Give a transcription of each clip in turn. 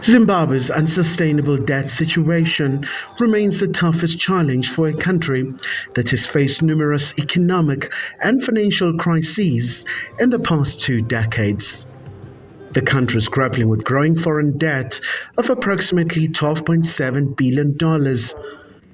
Zimbabwe's unsustainable debt situation remains the toughest challenge for a country that has faced numerous economic and financial crises in the past 2 decades. The country is grappling with growing foreign debt of approximately $12.7 billion.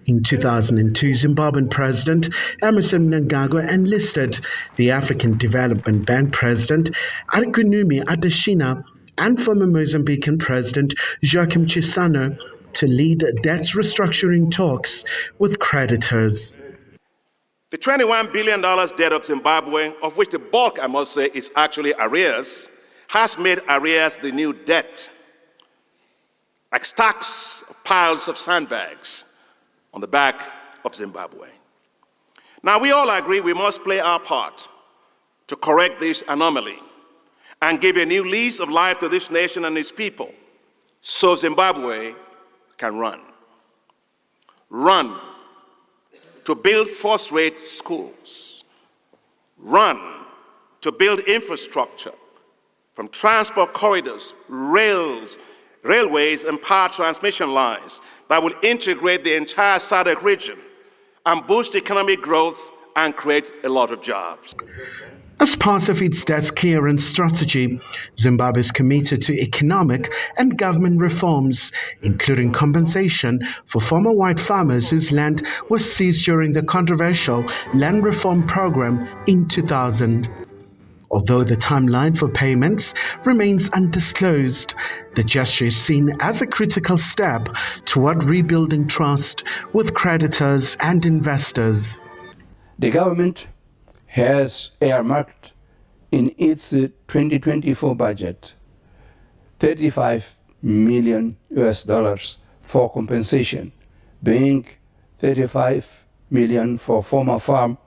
In 2002, Zimbabwean President Emmerson Mnangagwa enlisted the African Development Bank President Arkunumi Adesina and former Mozambican President Joaquim Chissano to lead debt restructuring talks with creditors. The $21 billion debt of Zimbabwe, of which the bulk, I must say, is actually arrears, has made arrears the new debt, like stacks of piles of sandbags on the back of Zimbabwe. Now, we all agree we must play our part to correct this anomaly and give a new lease of life to this nation and its people so Zimbabwe can run. Run to build first-rate schools. Run to build infrastructure from transport corridors, railways, and power transmission lines that will integrate the entire SADC region and boost economic growth and create a lot of jobs. As part of its debt clearance strategy, Zimbabwe is committed to economic and government reforms, including compensation for former white farmers whose land was seized during the controversial land reform program in 2000. Although the timeline for payments remains undisclosed, the gesture is seen as a critical step toward rebuilding trust with creditors and investors. The government has earmarked in its 2024 budget $35 million for compensation, being $35 million for former farm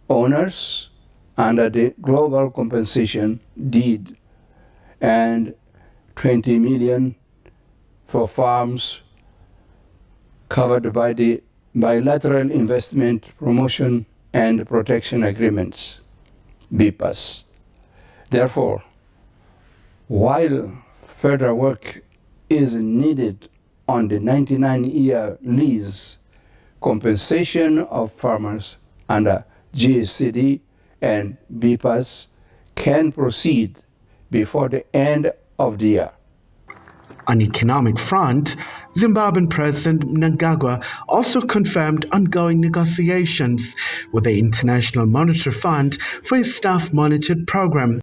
owners under the Global Compensation Deed, and $20 million for farms covered by the Bilateral Investment Promotion and Protection Agreements, BIPAs. Therefore, while further work is needed on the 99-year lease, compensation of farmers under GSCD and BIPAs can proceed before the end of the year. On economic front, Zimbabwean President Mnangagwa also confirmed ongoing negotiations with the International Monetary Fund for a staff-monitored program.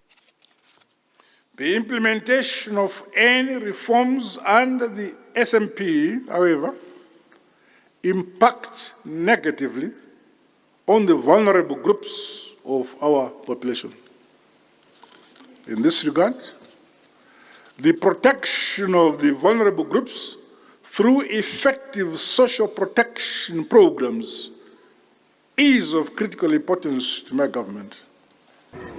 The implementation of any reforms under the SMP, however, impacts negatively on the vulnerable groups of our population. In this regard, the protection of the vulnerable groups through effective social protection programs is of critical importance to my government.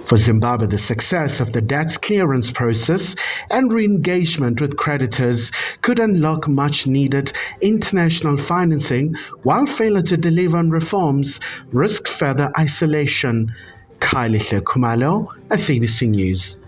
For Zimbabwe, the success of the debt clearance process and re-engagement with creditors could unlock much-needed international financing, while failure to deliver on reforms risk further isolation. Khumalo, SABC News.